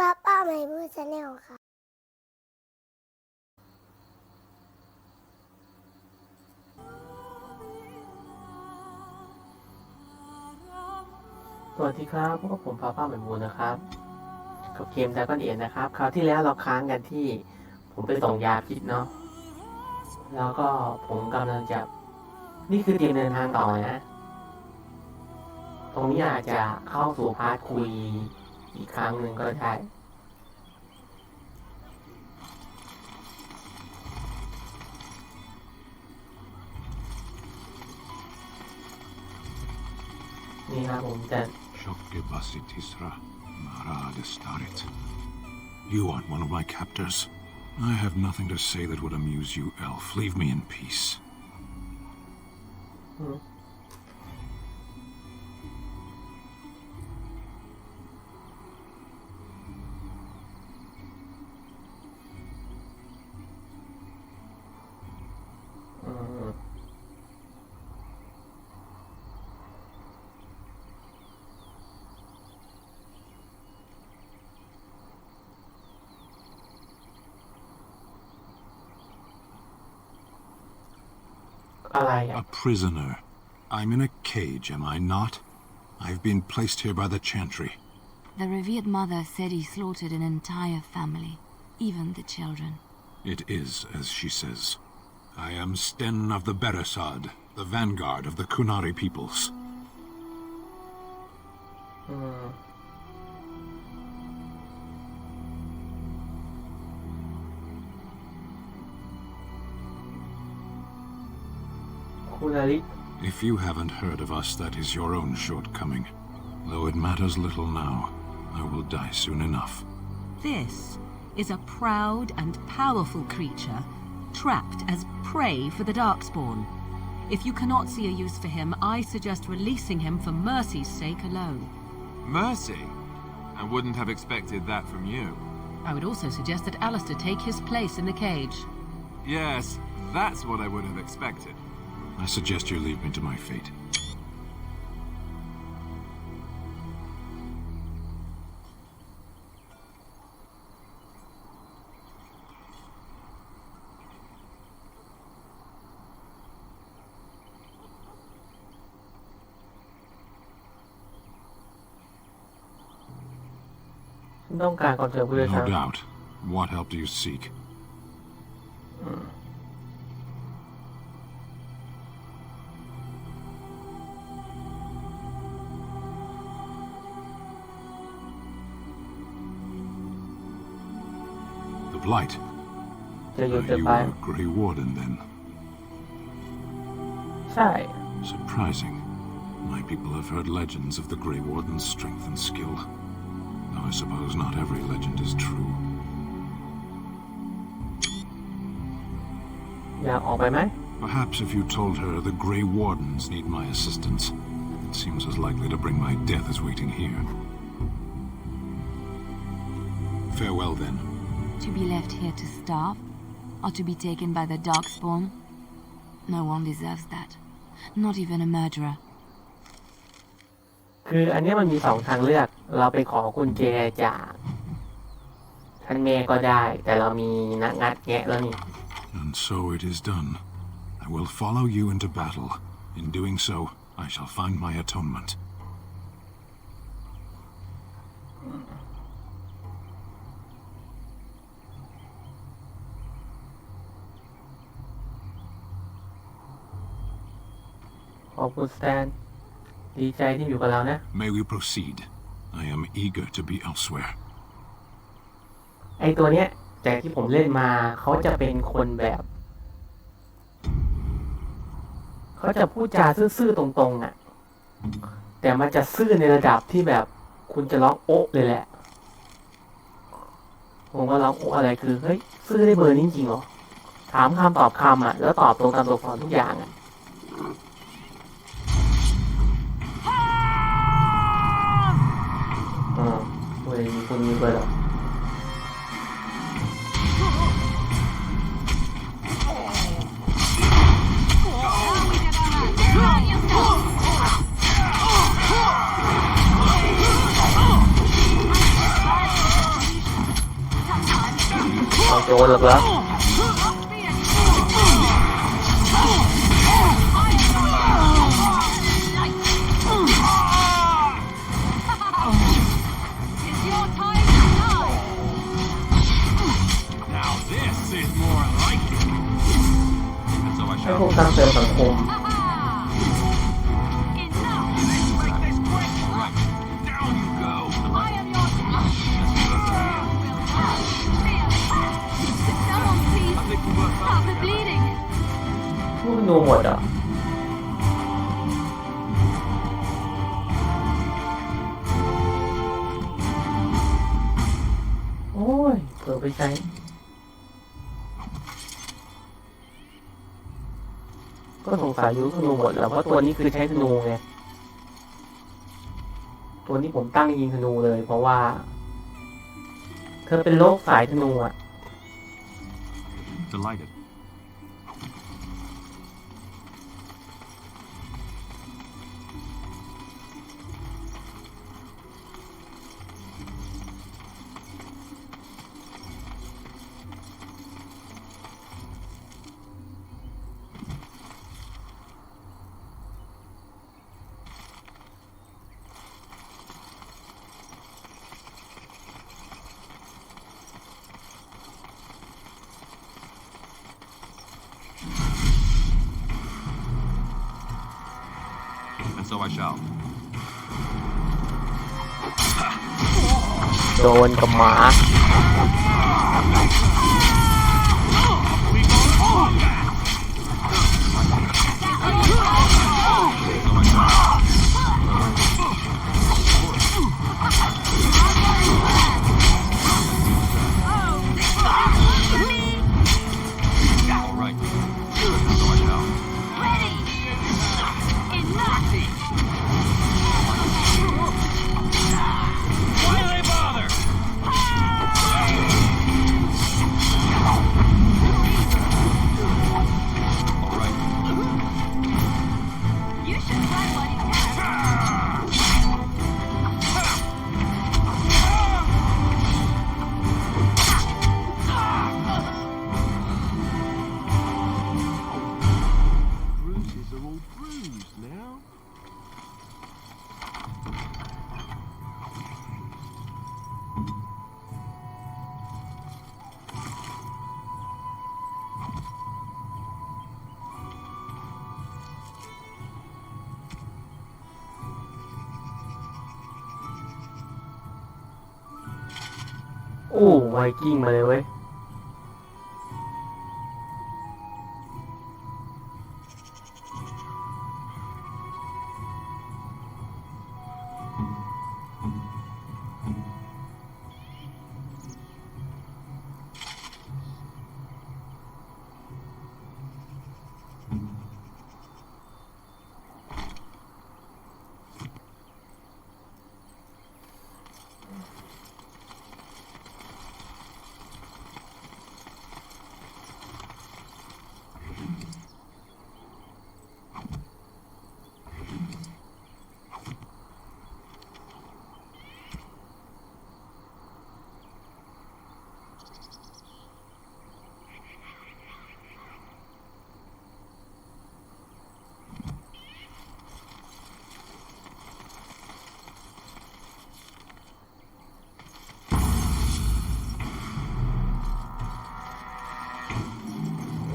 ป้าไม่พูดชาแนลค่ะสวัสดีครับพวกผมป้าเหมือนมูนะครับกับเกมดราก้อนเอ็นนะครับคราวที่แล้วเราค้างกันที่ผมไปส่งยาพิษเนาะแล้วก็ผมกำลังจะนี่คือเตรียมเดินทางต่อนะตรงนี้อาจจะเข้าสู่พาร์ทคุยอีกครั้งหนึ่งก็ได้นี่ครับผมจะYou aren't one of my captors. I have nothing to say that would amuse you, elf. Leave me in peace. อะไรอะ A prisoner. I'm in a cage, am I not? I've been placed here by the chantry. The revered mother said he slaughtered an entire family, even the children. It is as she says. I am Sten of the Beresad, the vanguard of the Kunari peoples. คุณอาริ If you haven't heard of us, that is your own shortcoming. Though it matters little now, I will die soon enough. This is a proud and powerful creature, trapped as prey for the Darkspawn. If you cannot see a use for him, I suggest releasing him for mercy's sake alone. Mercy? I wouldn't have expected that from you. I would also suggest that Alistair take his place in the cage. Yes, that's what I would have expected. I suggest you leave me to my fate. No doubt. What help do you seek? The Blight. Are you a Grey Warden then? ใช่ Surprising. My people have heard legends of the Grey Warden's strength and skill. Though I suppose not every legend is true. อยากออกไปไหม Perhaps if you told her the Grey Wardens need my assistance, it seems as likely to bring my death as waiting here. Farewell then. To be left here to starve, or to be taken by the Darkspawn? No one deserves that. Not even a murderer. คืออันนี้มันมี2ทางเลือกเราไปขอกุญแจจากท่านแม่ก็ได้แต่เรามีนักงัดแงะแล้วนี่ And so it is done. I will follow you into battle. In doing so, I shall find my atonement. ขอบคุณสแตนดีใจที่อยู่กับเรานะ May we proceed? I am eager to be elsewhere. ไอตัวเนี้ยจากที่ผมเล่นมาเขาจะเป็นคนแบบเขาจะพูดจาซื่อๆตรงๆอ่ะแต่มันจะซื่อในระดับที่แบบคุณจะร้องโอ๊ะเลยแหละผมก็ร้องโอ๊ะอะไรคือเฮ้ยซื่อได้เบอร์นี้จริงเหรอถามคำตอบคำอ่ะแล้วตอบตรงตามตัวอักษรทุกอย่างอ่ะเว้ยมีคนมีเบอร์หรอ โดนหรอกเหรอให้พวกสร้างเสริมสังคมพวกนูหมดอ่ะโอ้ยเผื่อไปใช้ก็สงสัยอยู่ธนูหมดแล้วเพราะตัวนี้คือใช้ธนูไงตัวนี้ผมตั้งยิงธนูเลยเพราะว่าเธอเป็นโรคสายธนูอ่ะ Delighted. And so I shall. โดนกับหมาโอ้ไวกิ้งมาเลยเว้ย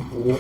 โอ้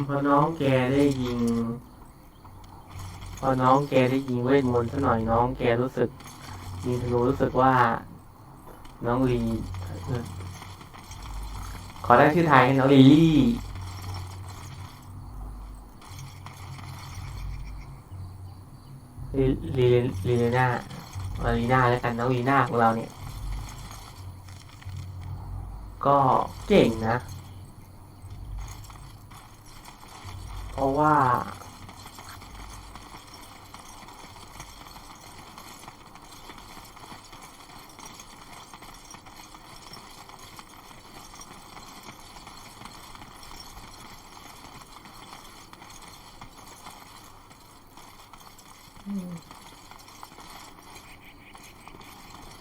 พอน้องแกได้ยิงเวทมนต์ซะหน่อยน้องแกรู้สึกยิงธนูรู้สึกว่าน้องลีขอได้ชื่อไทยน้องลีลี่ลีน่าแล้วกันน้องลีน่าของเราเนี่ยก็เก่งนะเพราะว่า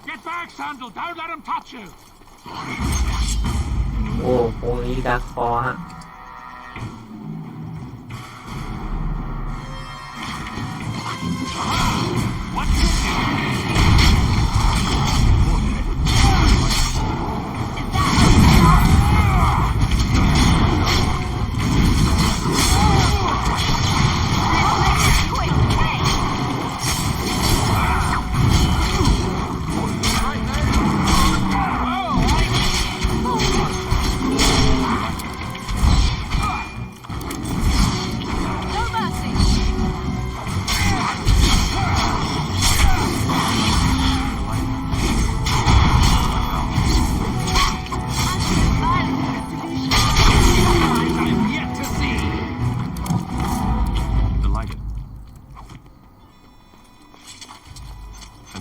Get back, Sandal! Don't let him touch you! โอ้โหนี้ดักคอฮะ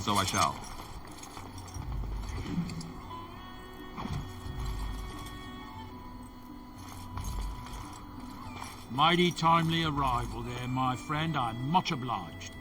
So I shall. Mighty timely arrival there, my friend. I'm much obliged.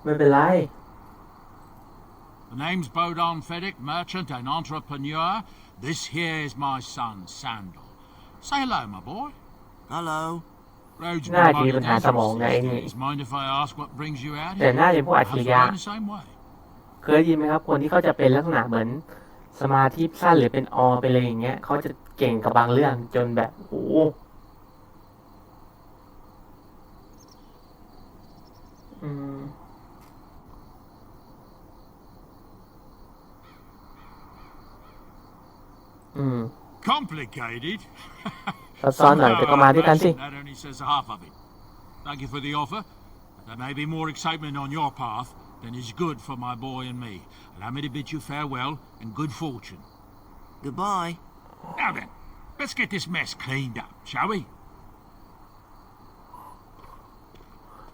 ไม่เป็นไร The name's Bodon Feddick, merchant and entrepreneur. This here is my son, Sandal. Say hello, my boy. Hello. Roads น่าจะมีปัญหาสมองนะไอ้นี่ Mind if I ask what brings you out แต่ here? น่าจะพวกอัจฉริยะ The same way. เคยยินไหมครับคนที่เขาจะเป็นลักษณะเหมือนสมาธิสั้นหรือเป็นอไปเลยอย่างเงี้ยเขาจะเก่งกับบางเรื่องจนแบบโอ้Complicated. ซับซ้อนหน่อยแต่ก็มาด้วยกันสิ That only says half of it. Thank you for the offer. There may be more excitement on your path than is good for my boy and me. Allow me to bid you farewell and good fortune. Goodbye. Now then, let's get this mess cleaned up, shall we?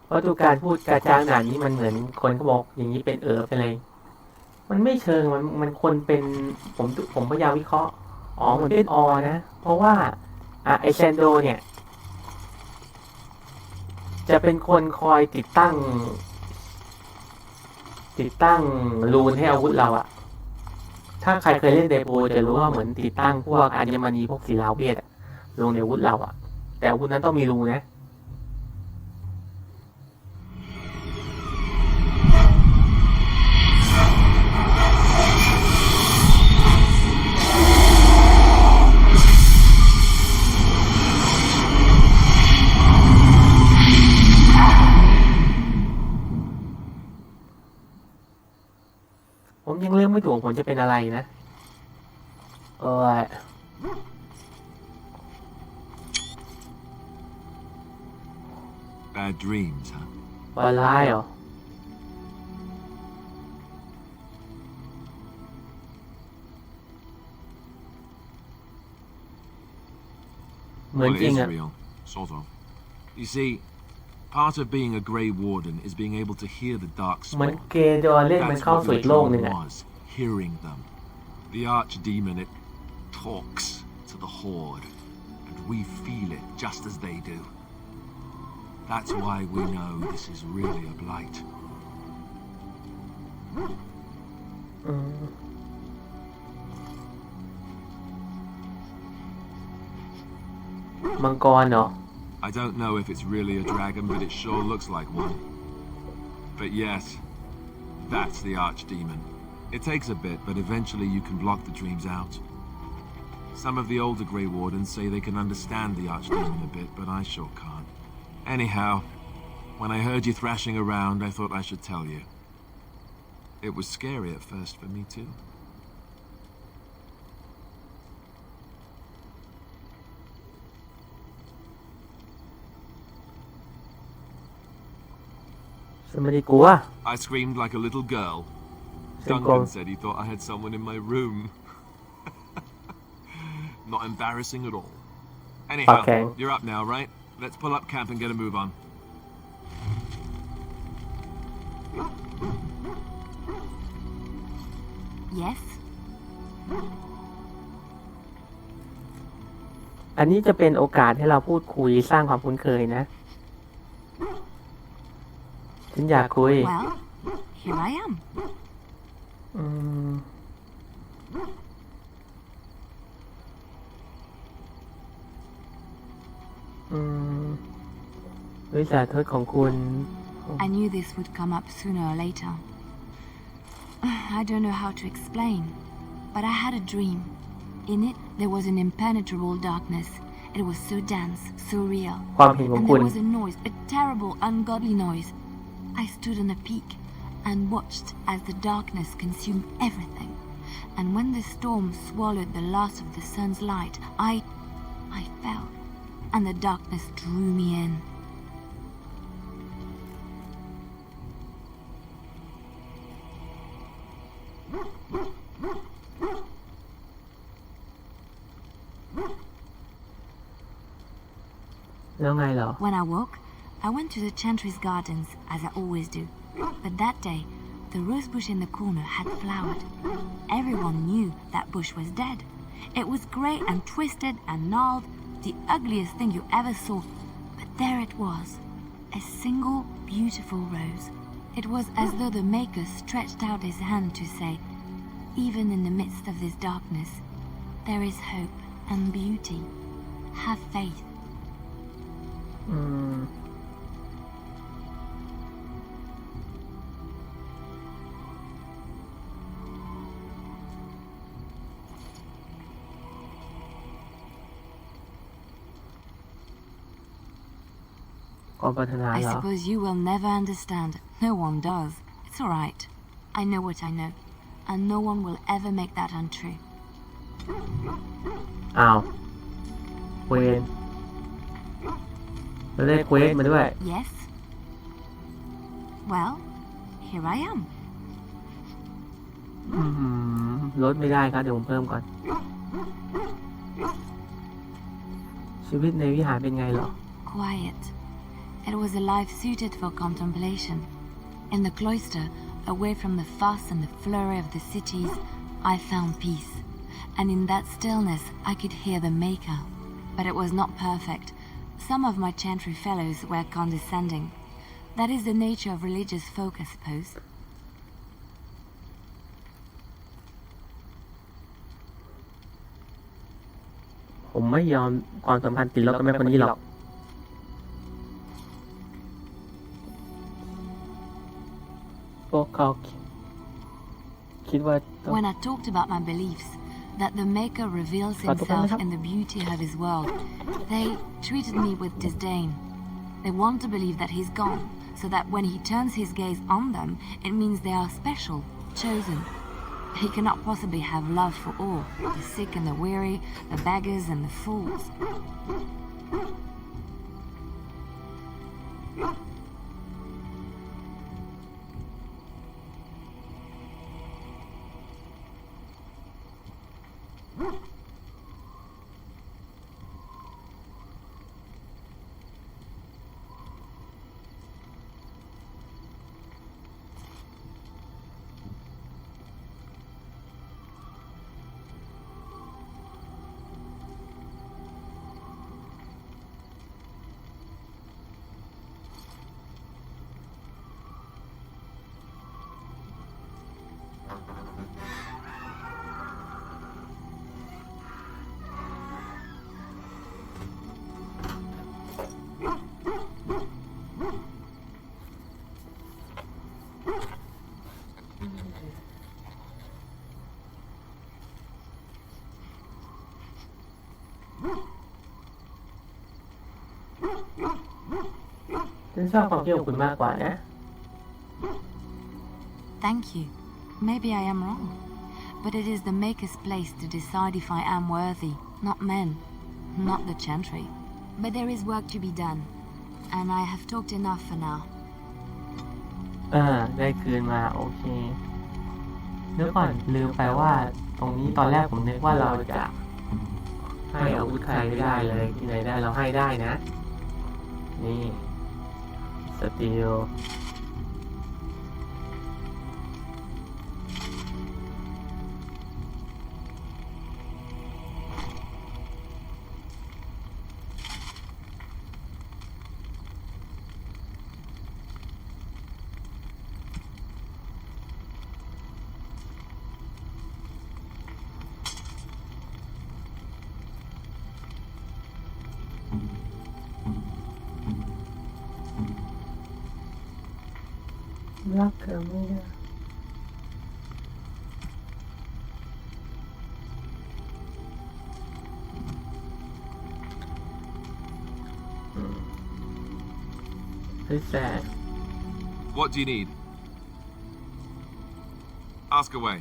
เพราะดูการพูดกระจางหนานี้มันเหมือนคนเขาบอกอย่างนี้เป็นไปเลย มันไม่เชิงมันคนเป็นผมพยายามวิเคราะห์เหมือนเป็นนะเพราะว่าไอแชนโดเนี่ยจะเป็นคนคอยติดตั้งรูนให้อาวุธเราอะถ้าใครเคยเล่นเดโบจะรู้ว่าเหมือนติดตั้งพวกอัญมณีพวกศิลาเวทลงในอาวุธเราอะแต่อาวุธนั้นต้องมีรูนะผมยังเลือกไม่ถูกผมจะเป็นอะไรนะBad dreams, huh? ฝันร้ายเหรอเหมือน Well, จริ it ง is อะ real, sort of. You see, part of being a Grey Warden is being able to hear the dark เหมือน spawn. เกดอนเล่นมัน That's เข้า what สู่ your อีกโลก dream หนึ่งอะ was, hearing them. The archdemon, it talks to the horde, and we feel it just as they do. That's why we know this is really a blight. อืมมังกรเหรอ I don't know if it's really a dragon, but it sure looks like one. But yes, that's the archdemon. It takes a bit, but eventually you can block the dreams out. Some of the older Grey Wardens say they can understand the archdemon a bit, but I sure can't. Anyhow, when I heard you thrashing around, I thought I should tell you. It was scary at first for me too. I screamed like a little girl. Simple. Duncan said he thought I had someone in my room. Not embarrassing at all. Anyhow, Okay. You're up now, right? Let's pull up camp and get a move on. Yes? อันนี้จะเป็นโอกาสให้เราพูดคุยสร้างความคุ้นเคยนะ ฉันอยากคุย Well, here I am. อืม อืมวิสัยทัศน์ของคุณ I knew this would come up sooner or later. I don't know how to explain, but I had a dream. In it, there was an impenetrable darkness. It was so dense, so real. ความเห็นของ And คุ there ณ was a noise, a terrible, ungodly noise. I stood on a peak and watched as the darkness consumed everything. And when the storm swallowed the last of the sun's light, I fell, and the darkness drew me in. แล้วไงเหรอ When I woke, I went to the Chantry's gardens, as I always do. But that day, the rose bush in the corner had flowered. Everyone knew that bush was dead. It was grey and twisted and gnarled, the ugliest thing you ever saw. But there it was, a single beautiful rose. It was as though the Maker stretched out his hand to say, even in the midst of this darkness, there is hope and beauty. Have faith. อืม ความปรารถนา I เหรอ suppose you will never understand. No one does. It's all right. I know what I know, and no one will ever make that untrue. อ้าวเวนเราได้เควสมาด้วย Yes? Well, here I am. ลดไม่ได้ครับ เดี๋ยวผมเพิ่มก่อน ชีวิตในวิหารเป็นไงเหรอ Quiet. It was a life suited for contemplation. In the cloister, away from the fuss and the flurry of the cities, I found peace. And in that stillness, I could hear the Maker. But it was not perfect. Some of my chantry fellows were condescending. That is the nature of religious folk, I suppose. ผมไม่ยอมความสัมพันธ์ติดลบกับแม่คนนี้หรอก พวกเขาคิดว่าต้อง When I talked about my beliefs, that the Maker reveals himself in the beauty of his world, they treated me with disdain. They want to believe that he's gone, so that when he turns his gaze on them, it means they are special, chosen. He cannot possibly have love for all, the sick and the weary, the beggars and the fools. ฉันชอบความคิดของคุณมากกว่านะ Thank you. Maybe I am wrong. But it is the Maker's place to decide if I am worthy, not men, not the Chantry. But there is work to be done, and I have talked enough for now. ได้คืนมาโอเคเดี๋ยวก่อนลืมไปว่าตรงนี้ตอนแรกผมนึกว่าเราจะให้อาวุธใครไม่ได้เลยที่ไหนได้เราให้ได้นะ นี่สตีลรักเธอไม่ได้Who's that? What do you need? Ask away.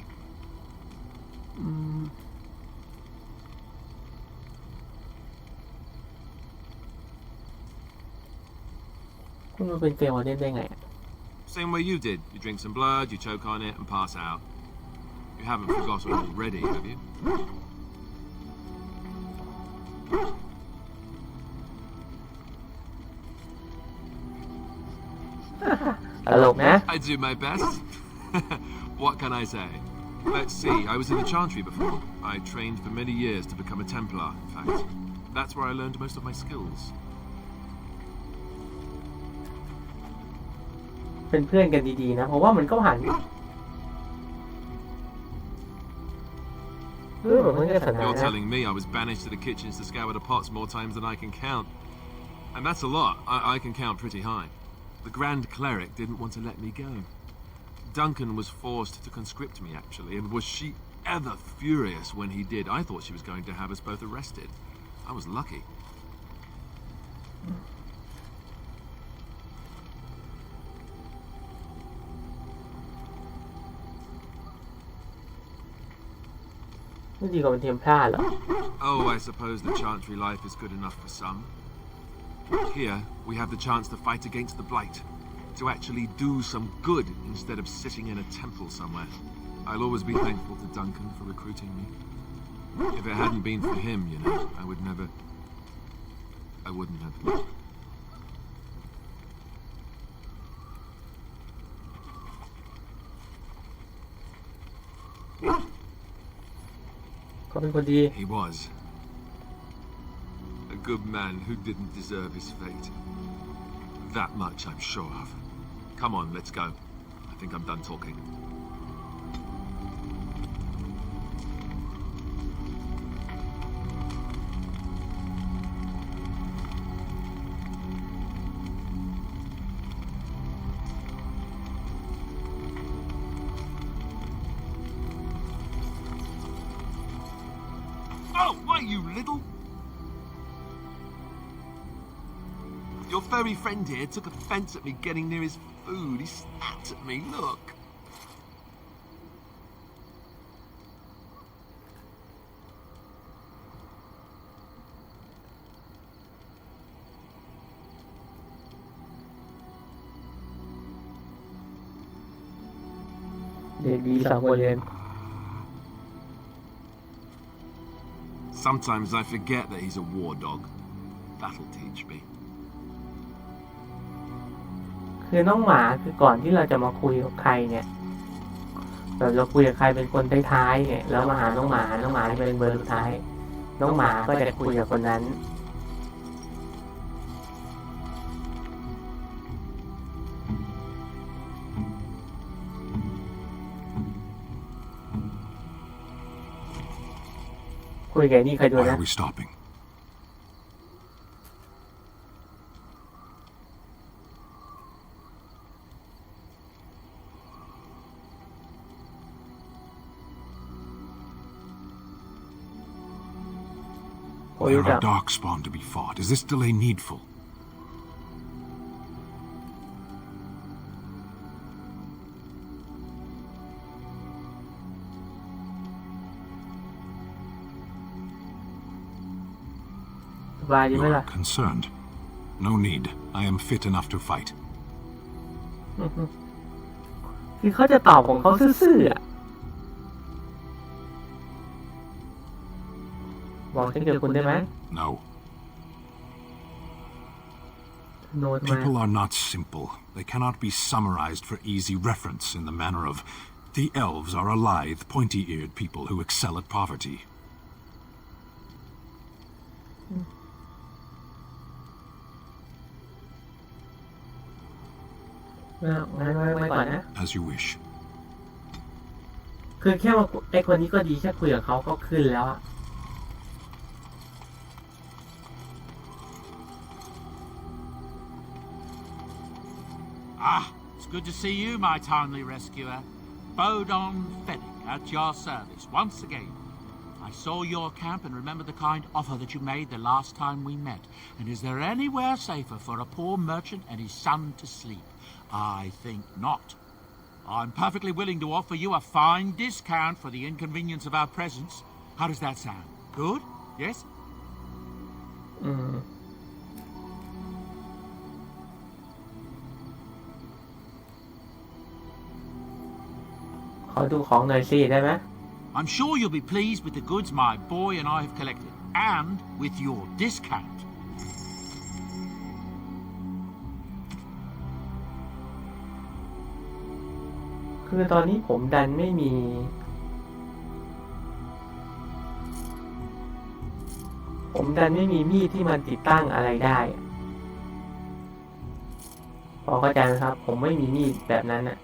คุณมาเป็นเกลเล่นได้ไง Same way you did. You drink some blood, you choke on it, and pass out. You haven't forgotten already, have you? ตลกนะ I do my best. What can I say? Let's see, I was in the Chantry before. I trained for many years to become a Templar, in fact. That's where I learned most of my skills. เป็นเพื่อนกันดีๆนะเพราะว่ามันก็หันYou're telling me I was banished to the kitchens to scour the pots more times than I can count. And that's a lot. I can count pretty high. The Grand Cleric didn't want to let me go. Duncan was forced to conscript me, actually, and was she ever furious when he did. I thought she was going to have us both arrested. I was lucky. Oh, I suppose the Chantry life is good enough for some. Here, we have the chance to fight against the Blight, to actually do some good instead of sitting in a temple somewhere. I'll always be thankful to Duncan for recruiting me. If it hadn't been for him, you know, I wouldn't have. เขาเป็นคนดี He was. A good man who didn't deserve his fate. That much I'm sure of. Come on, let's go. I think I'm done talking. Oh, why, you little... Your furry friend here took offense at me getting near his food. He snapped at me, look. Sometimes I forget that he's a war dog. That'll teach me. คือน้องหมาคือก่อนที่เราจะมาคุยกับใครเนี่ยเราจะคุยกับใครเป็นคนท้ายๆเนี่ยแล้วมาหาน้องหมาที่เป็นเบอร์สุดท้ายน้องหมาก็จะคุยกับคนนั้นคุยกับนี่ใครดูนะ Why are we stopping? There are darkspawn to be fought. Is this delay needful? บายดีไหม You ล่ะ are concerned. No need. I am fit enough to fight. คือเขาจะตอบของเขาซื่อๆอ่ะบอกฉันกับคุณได้ไหม No. โน้ตมา People are not simple. They cannot be summarized for easy reference in the manner of the elves are a lithe, pointy-eared people who excel at poverty. งั้นไว้ก่อนนะ As you wish. คือแค่ว่าไอคนนี้ก็ดีแค่คุยกับเขาก็ขึ้นแล้วอะ Ah, it's good to see you, my timely rescuer. Bodon Fennick at your service once again. I saw your camp and remember the kind offer that you made the last time we met. And is there anywhere safer for a poor merchant and his son to sleep? I think not. I'm perfectly willing to offer you a fine discount for the inconvenience of our presence. How does that sound? Good? Yes? ขอดูของหน่อยสิได้ไหม I'm sure you'll be pleased with the goods my boy and I have collected, and with your discount. คือตอนนี้ผมดันไม่มี มีดที่มันติดตั้งอะไรได้พอเข้าใจไหมครับผมไม่มีมีดแบบนั้นอะ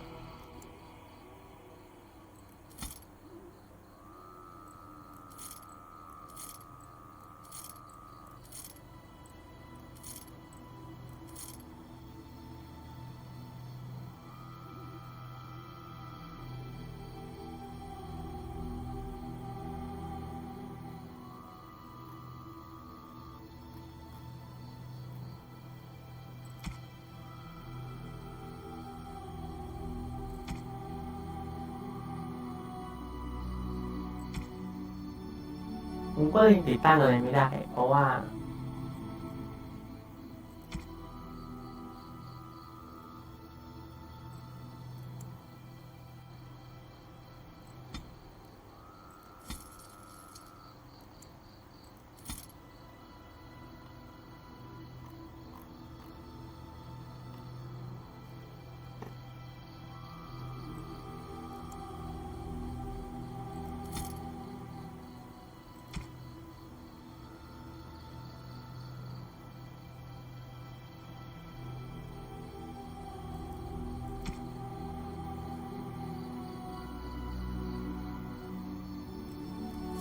ผมก็ยังติดตั้งอะไรไม่ได้เพราะว่า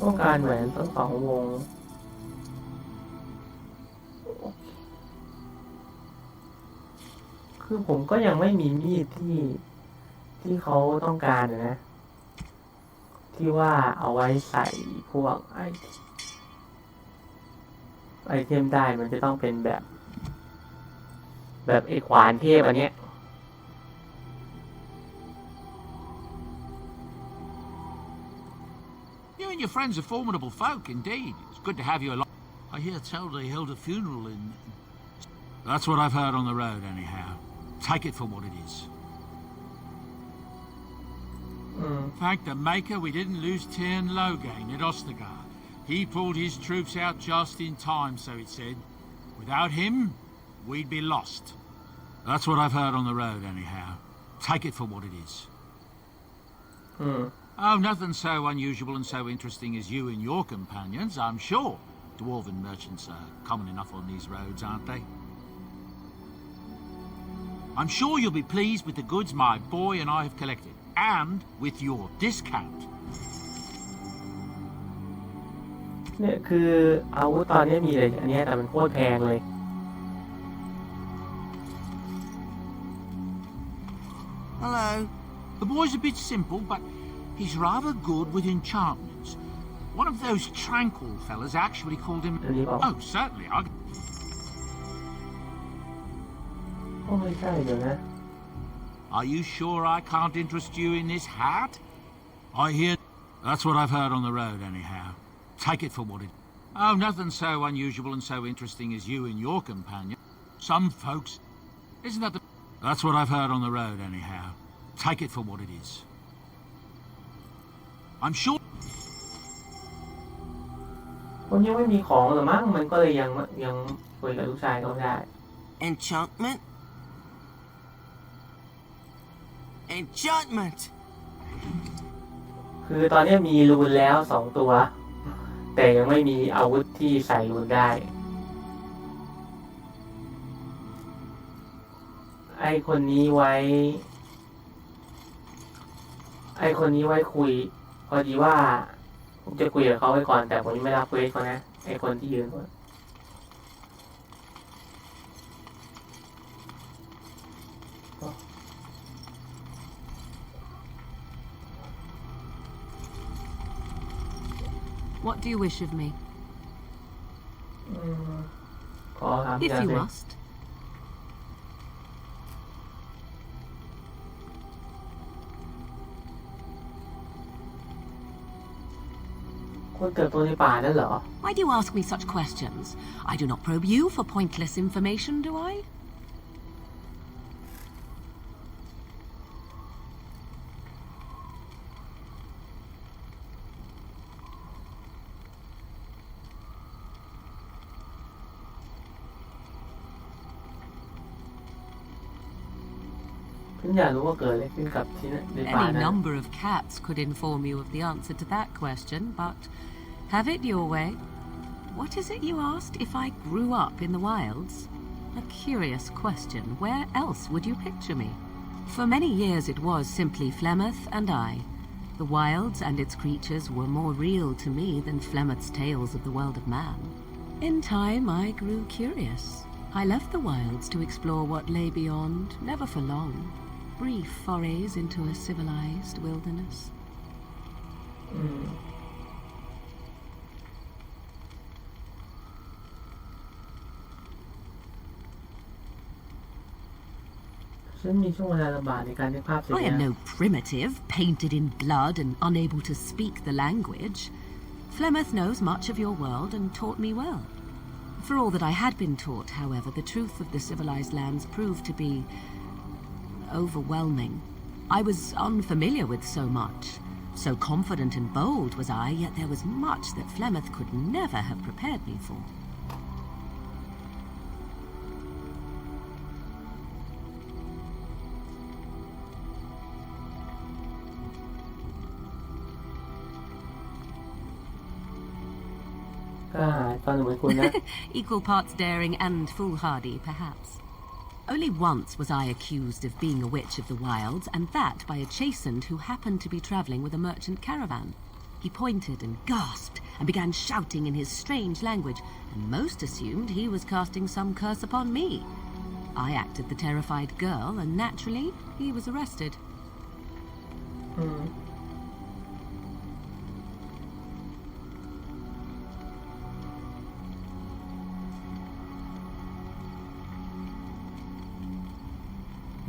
ต้องการแหวนทั้ง2 วงคือผมก็ยังไม่มีมีดที่เขาต้องการนะที่ว่าเอาไว้ใส่พวกไอเทมได้มันจะต้องเป็นแบบไอ้ขวานเทพอันเนี้ยYou and your friends are formidable folk, indeed. It's good to have you along. I hear tell they held a funeral in... That's what I've heard on the road, anyhow. Take it for what it is. Thank the Maker we didn't lose Tiern Logain at Ostagar. He pulled his troops out just in time, so it said. Without him, we'd be lost. That's what I've heard on the road, anyhow. Take it for what it is. Oh, nothing so unusual and so interesting as you and your companions, I'm sure. Dwarven merchants are common enough on these roads, aren't they? I'm sure you'll be pleased with the goods my boy and I have collected, and with your discount. เนี่ยคืออาวุธตอนนี้มีเลยอันนี้แต่มันโคตรแพงเลย Hello. The boy's a bit simple, but he's rather good with enchantments. One of those tranquil fellas actually called him... Oh, certainly, I... ก็ไม่ใช่เดี๋ยวนะ Are you sure I can't interest you in this hat? I hear... That's what I've heard on the road, anyhow. Take it for what it... Oh, nothing so unusual and so interesting as you and your companion. Some folks... Isn't that the... That's what I've heard on the road, anyhow. Take it for what it is. I'm sure... คนยังไม่มีของหรือมั้งมันก็เลยยังคุยกับลูกชายเขาไม่ได้ Enchantment? Enchantment! คือตอนนี้มีรูนแล้ว2 ตัว แต่ยังไม่มีอาวุธที่ใส่รูนได้ ไอคนนี้ไว้คุย พอดีว่าผมจะคุยกับเขาไว้ก่อนแต่ผมยังไม่รับเควสเขานะไอคนที่ยืนก่อน What do you wish of me? ขอถาม If อย่าง you หนึ่ง must. คนเติบโตในป่านั่นเหรอ Why do you ask me such questions? I do not probe you for pointless information, do I? ฉันอยากรู้ว่าเกิดอะไรขึ้นกับที่ในป่า Any นั้น number of cats could inform you of the answer to that question, but have it your way. What is it you asked if I grew up in the wilds? A curious question. Where else would you picture me? For many years it was simply Flemeth and I. The wilds and its creatures were more real to me than Flemeth's tales of the world of man. In time I grew curious. I left the wilds to explore what lay beyond, never for long. Brief forays into a civilized wilderness. ฉันมีช่วงเวลาลำบากในการนึกภาพเสร็จ I am no primitive, painted in blood and unable to speak the language. Flemeth knows much of your world and taught me well. For all that I had been taught, however, the truth of the civilized lands proved to be overwhelming. I was unfamiliar with so much. So confident and bold was I, yet there was much that Flemeth could never have prepared me for. ก็หายตอนเหมือนคุณนะ Equal parts daring and foolhardy, perhaps. Only once was I accused of being a witch of the wilds, and that by a chastened who happened to be travelling with a merchant caravan. He pointed and gasped and began shouting in his strange language, and most assumed he was casting some curse upon me. I acted the terrified girl, and naturally, he was arrested.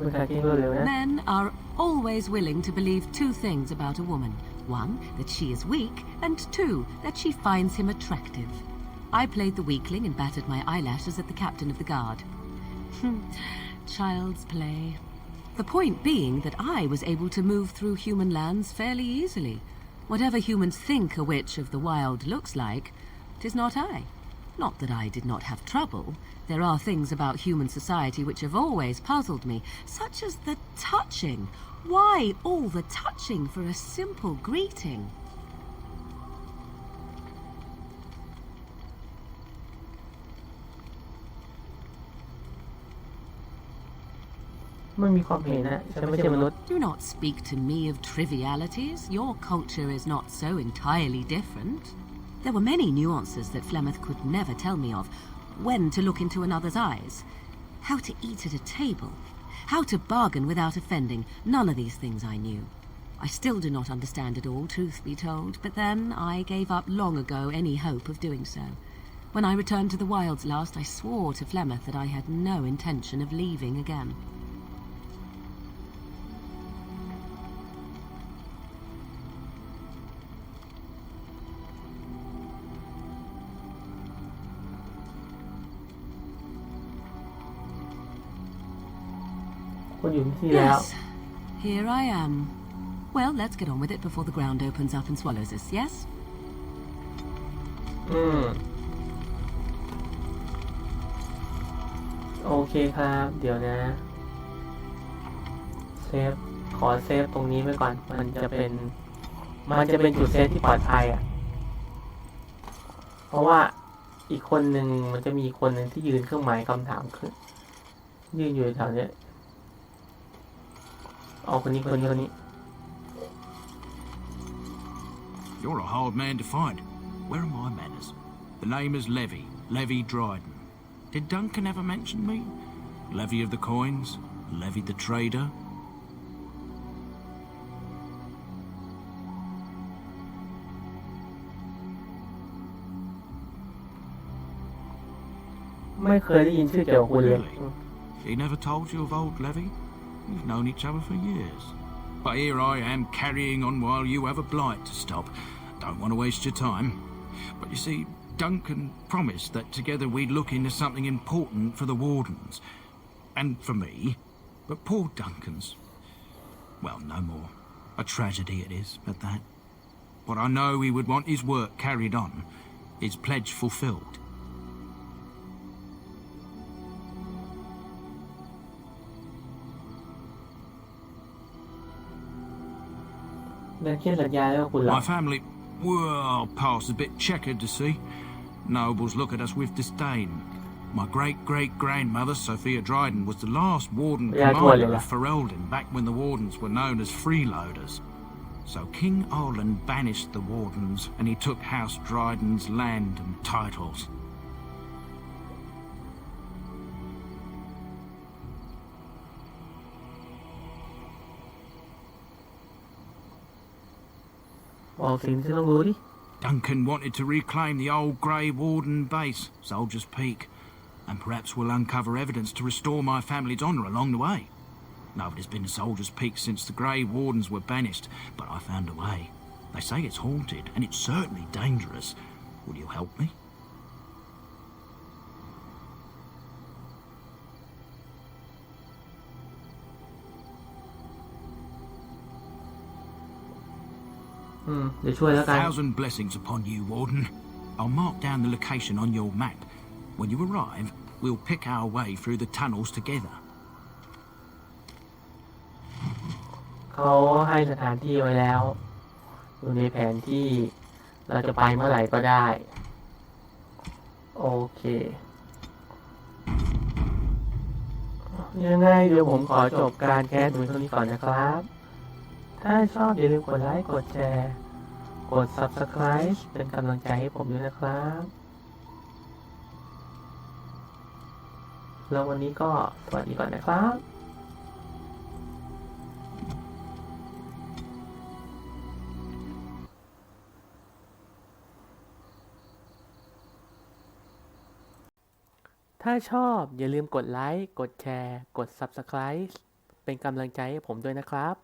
เป็นการที่รวดเร็วนะ Men are always willing to believe 2 things about a woman. 1, that she is weak, and 2, that she finds him attractive. I played the weakling and battered my eyelashes at the captain of the guard. Child's play. The point being that I was able to move through human lands fairly easily. Whatever humans think a witch of the wild looks like, 'tis not I. Not that I did not have trouble. There are things about human society which have always puzzled me, such as the touching. Why all the touching for a simple greeting? ไม่มีความเห็นนะฉันไม่ใช่มนุษย์ Do not speak to me of trivialities. Your culture is not so entirely different. There were many nuances that Flemeth could never tell me of. When to look into another's eyes, how to eat at a table, how to bargain without offending. None of these things I knew. I still do not understand it all, truth be told, but then I gave up long ago any hope of doing so. When I returned to the wilds last, I swore to Flemeth that I had no intention of leaving again. เ คนอยู่ที่แล้ว Yes, here I am. Well, let's get on with it before the ground opens up and swallows us, yes? โอเคครับ เดี๋ยวนะเซฟขอเซฟตรงนี้ไว้ก่อนมันจะเป็นจุดเซฟที่ปลอดภัยอ่ะเพราะว่าอีกคนหนึ่งมันจะมีคนหนึ่งที่ยืนเครื่องหมายคำถามคือยืนอยู่แถวเนี้ยเอาคนนี้ You're a hard man to find. Where are my manners? The name is Levy Dryden. Did Duncan ever mention me? Levy of the coins? Levy the trader? ไม่เคยได้ยินชื่อเกี่ยวกับคุณเลย Really? He never told you of old Levy? We've known each other for years. But here I am carrying on while you have a blight to stop. Don't want to waste your time. But you see, Duncan promised that together we'd look into something important for the Wardens. And for me. But poor Duncan's... well, no more. A tragedy it is, at that. But I know he would want his work carried on. His pledge fulfilled. นั่นเขียนสัญญาแล้วคุณเหรอ My family, well, past a bit checkered to see. Nobles look at us with disdain. My great-great-grandmother, Sophia Dryden, was the last warden commander of Ferelden back when the wardens were known as freeloaders. So King Olin banished the wardens and he took House Dryden's land and titles. บอกสิ่งที่ต้องรู้ดิ Duncan wanted to reclaim the old Grey Warden base, Soldier's Peak, and perhaps we'll uncover evidence to restore my family's honour along the way. Nobody's been to Soldier's Peak since the Grey Wardens were banished, but I found a way. They say it's haunted, and it's certainly dangerous. Will you help me? เดี๋ยวช่วยแล้วกัน 1,000 blessings upon you, Warden. I'll mark down the location on your map. When you arrive, we'll pick our way through the tunnels together. เขาให้สถานที่ไว้แล้วอยู่ในแผนที่เราจะไปเมื่อไหร่ก็ได้โอเคยังไงเดี๋ยวผมขอจบการแคสดูเท่านี้ก่อนนะครับถ้าชอบอย่าลืมกดไลค์กดแชร์กด Subscribe เป็นกำลังใจให้ผมด้วยนะครับแล้ววันนี้ก็สวัสดีก่อนนะครับถ้าชอบอย่าลืมกดไลค์กดแชร์กด Subscribe เป็นกำลังใจให้ผมด้วยนะครับ